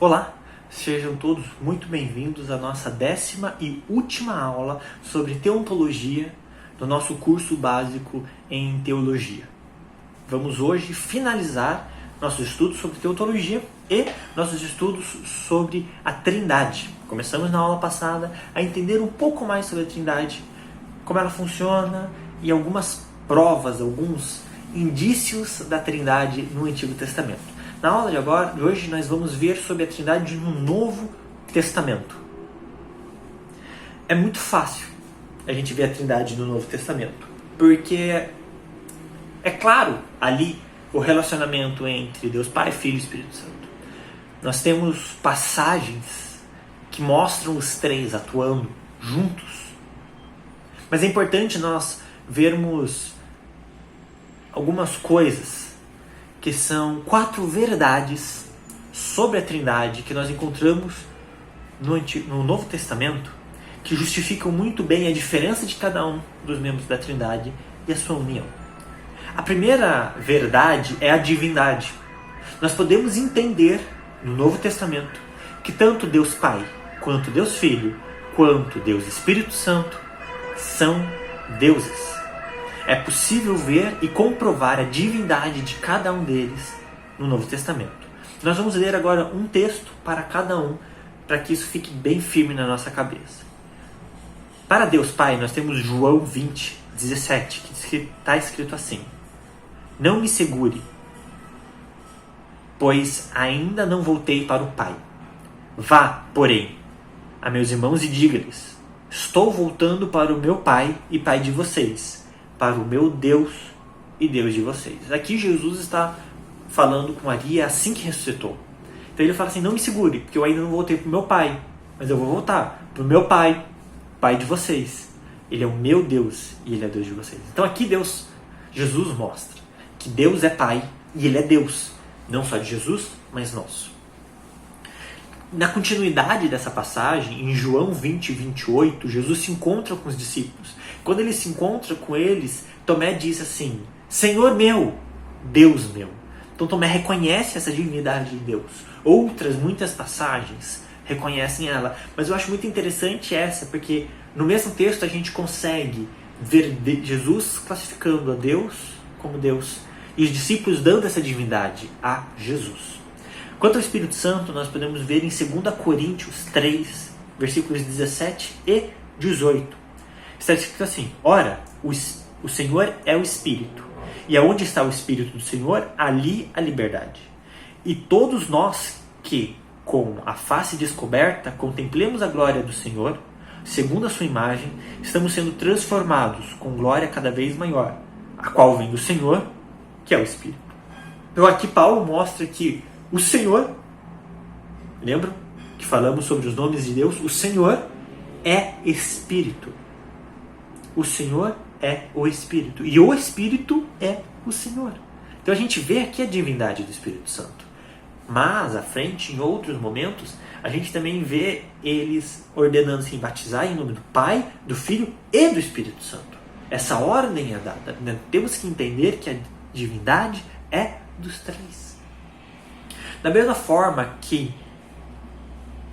Olá, sejam todos muito bem-vindos à nossa 10ª e última aula sobre teontologia do nosso curso básico em teologia. Vamos hoje finalizar nossos estudos sobre teontologia e nossos estudos sobre a Trindade. Começamos na aula passada a entender um pouco mais sobre a Trindade, como ela funciona e algumas provas, alguns indícios da Trindade no Antigo Testamento. Na aula de hoje nós vamos ver sobre a Trindade no Novo Testamento. É muito fácil a gente ver a Trindade no Novo Testamento, porque é claro ali o relacionamento entre Deus Pai, Filho e Espírito Santo. Nós temos passagens que mostram os três atuando juntos. Mas é importante nós vermos algumas coisas que são 4 verdades sobre a Trindade que nós encontramos no Novo Testamento, que justificam muito bem a diferença de cada um dos membros da Trindade e a sua união. A primeira verdade é a divindade. Nós podemos entender no Novo Testamento que tanto Deus Pai, quanto Deus Filho, quanto Deus Espírito Santo são deuses. É possível ver e comprovar a divindade de cada um deles no Novo Testamento. Nós vamos ler agora um texto para cada um, para que isso fique bem firme na nossa cabeça. Para Deus Pai, nós temos João 20, 17, que está escrito assim: Não me segure, pois ainda não voltei para o Pai. Vá, porém, a meus irmãos e diga-lhes: Estou voltando para o meu Pai e Pai de vocês, para o meu Deus e Deus de vocês. Aqui Jesus está falando com Maria assim que ressuscitou. Então ele fala assim: não me segure, porque eu ainda não voltei para o meu Pai, mas eu vou voltar para o meu Pai, Pai de vocês. Ele é o meu Deus e Ele é Deus de vocês. Então aqui Jesus mostra que Deus é Pai e Ele é Deus, não só de Jesus, mas nosso. Na continuidade dessa passagem, em João 20, 28, Jesus se encontra com os discípulos. Quando ele se encontra com eles, Tomé diz assim: Senhor meu, Deus meu. Então Tomé reconhece essa divindade de Deus. Muitas passagens reconhecem ela. Mas eu acho muito interessante essa, porque no mesmo texto a gente consegue ver Jesus classificando a Deus como Deus e os discípulos dando essa divindade a Jesus. Quanto ao Espírito Santo, nós podemos ver em 2 Coríntios 3, versículos 17 e 18. Está escrito assim: Ora, o Senhor é o Espírito, e aonde está o Espírito do Senhor, ali a liberdade. E todos nós que, com a face descoberta, contemplemos a glória do Senhor, segundo a sua imagem, estamos sendo transformados com glória cada vez maior, a qual vem do Senhor, que é o Espírito. Então aqui Paulo mostra que o Senhor, lembram que falamos sobre os nomes de Deus? O Senhor é Espírito. O Senhor é o Espírito. E o Espírito é o Senhor. Então a gente vê aqui a divindade do Espírito Santo. Mas, à frente, em outros momentos, a gente também vê eles ordenando-se em batizar em nome do Pai, do Filho e do Espírito Santo. Essa ordem é dada. Temos que entender que a divindade é dos três. Da mesma forma que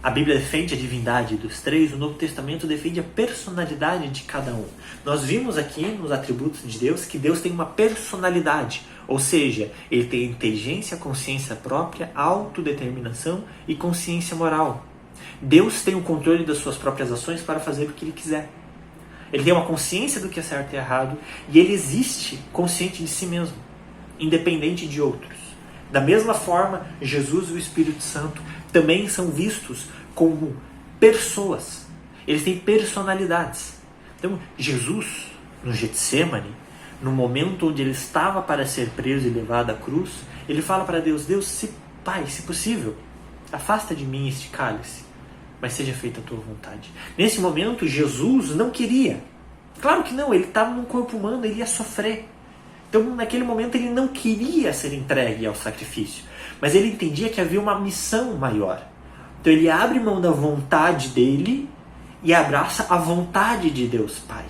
a Bíblia defende a divindade dos três, o Novo Testamento defende a personalidade de cada um. Nós vimos aqui nos atributos de Deus que Deus tem uma personalidade, ou seja, Ele tem inteligência, consciência própria, autodeterminação e consciência moral. Deus tem o controle das suas próprias ações para fazer o que Ele quiser. Ele tem uma consciência do que é certo e errado e Ele existe consciente de si mesmo, independente de outros. Da mesma forma, Jesus e o Espírito Santo também são vistos como pessoas. Eles têm personalidades. Então, Jesus, no Getsemane, no momento onde ele estava para ser preso e levado à cruz, ele fala para Deus: Pai, se possível, afasta de mim este cálice, mas seja feita a tua vontade. Nesse momento, Jesus não queria. Claro que não, ele estava num corpo humano, ele ia sofrer. Então, naquele momento, ele não queria ser entregue ao sacrifício, mas ele entendia que havia uma missão maior. Então, ele abre mão da vontade dele e abraça a vontade de Deus Pai,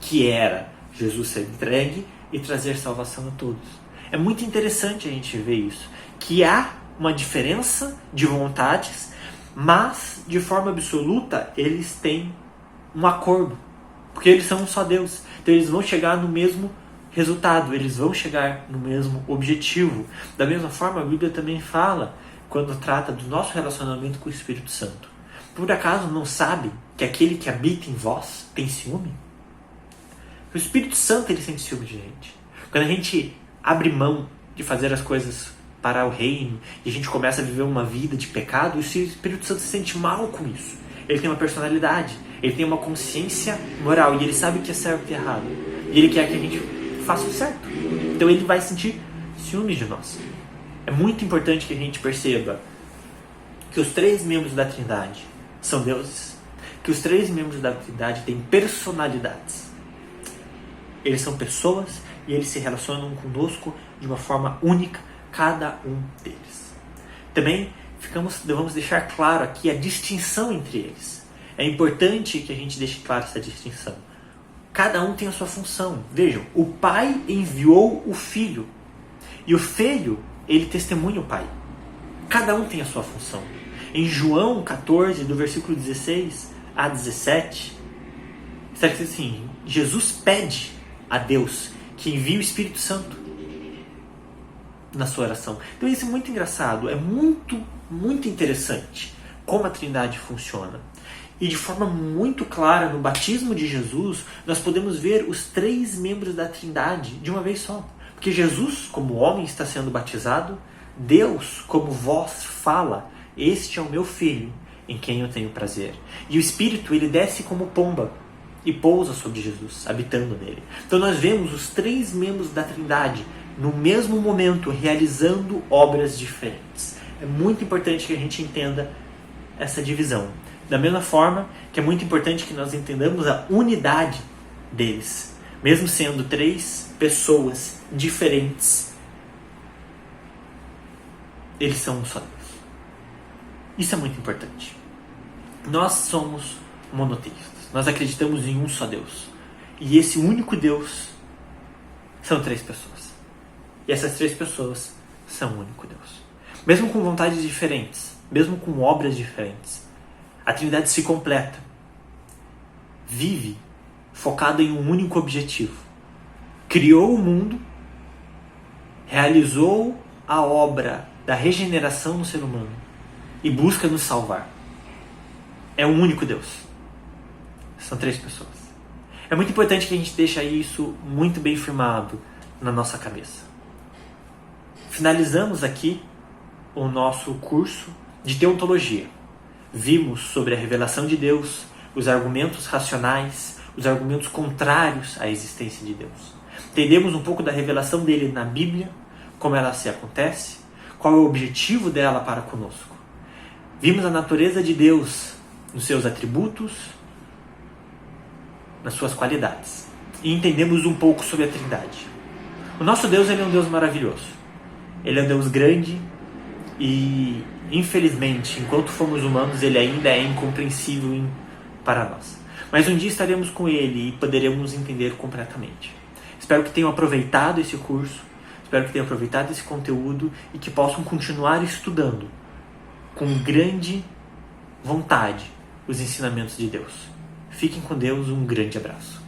que era Jesus ser entregue e trazer salvação a todos. É muito interessante a gente ver isso, que há uma diferença de vontades, mas de forma absoluta eles têm um acordo, porque eles são um só Deus. Então eles vão chegar no mesmo resultado, eles vão chegar no mesmo objetivo. Da mesma forma, a Bíblia também fala, quando trata do nosso relacionamento com o Espírito Santo: por acaso não sabe que aquele que habita em vós tem ciúme? O Espírito Santo, ele sente ciúme de gente. Quando a gente abre mão de fazer as coisas para o reino e a gente começa a viver uma vida de pecado, o Espírito Santo se sente mal com isso. Ele tem uma personalidade, ele tem uma consciência moral e ele sabe o que é certo e errado. E ele quer que a gente faça o certo. Então ele vai sentir ciúmes de nós. É muito importante que a gente perceba que os 3 membros da Trindade são deuses, que os 3 membros da Trindade têm personalidades. Eles são pessoas e eles se relacionam conosco de uma forma única, cada um deles. Também vamos deixar claro aqui a distinção entre eles. É importante que a gente deixe claro essa distinção. Cada um tem a sua função. Vejam, o Pai enviou o Filho e o Filho, ele testemunha o Pai. Cada um tem a sua função. Em João 14, do versículo 16 a 17, está escrito assim: Jesus pede a Deus que envie o Espírito Santo na sua oração. Então isso é muito engraçado, é muito interessante como a Trindade funciona. E de forma muito clara, no batismo de Jesus, nós podemos ver os 3 membros da Trindade de uma vez só. Porque Jesus, como homem, está sendo batizado. Deus, como voz, fala: este é o meu Filho, em quem eu tenho prazer. E o Espírito, ele desce como pomba e pousa sobre Jesus, habitando nele. Então nós vemos os 3 membros da Trindade no mesmo momento, realizando obras diferentes. É muito importante que a gente entenda essa divisão. Da mesma forma que é muito importante que nós entendamos a unidade deles. Mesmo sendo 3 pessoas diferentes, eles são um só Deus. Isso é muito importante. Nós somos monoteístas. Nós acreditamos em um só Deus. E esse único Deus são 3 pessoas. E essas 3 pessoas são um único Deus. Mesmo com vontades diferentes, mesmo com obras diferentes, a Trindade se completa. Vive focada em um único objetivo. Criou o mundo, realizou a obra da regeneração no ser humano e busca nos salvar. É um único Deus. São 3 pessoas. É muito importante que a gente deixe isso muito bem firmado na nossa cabeça. Finalizamos aqui o nosso curso de teontologia. Vimos sobre a revelação de Deus, os argumentos racionais, os argumentos contrários à existência de Deus. Entendemos um pouco da revelação dele na Bíblia, como ela se acontece, qual é o objetivo dela para conosco. Vimos a natureza de Deus nos seus atributos, nas suas qualidades. E entendemos um pouco sobre a Trindade. O nosso Deus, ele é um Deus maravilhoso. Ele é um Deus grande e, infelizmente, enquanto fomos humanos, ele ainda é incompreensível para nós. Mas um dia estaremos com ele e poderemos entender completamente. Espero que tenham aproveitado esse curso, espero que tenham aproveitado esse conteúdo e que possam continuar estudando com grande vontade os ensinamentos de Deus. Fiquem com Deus, um grande abraço.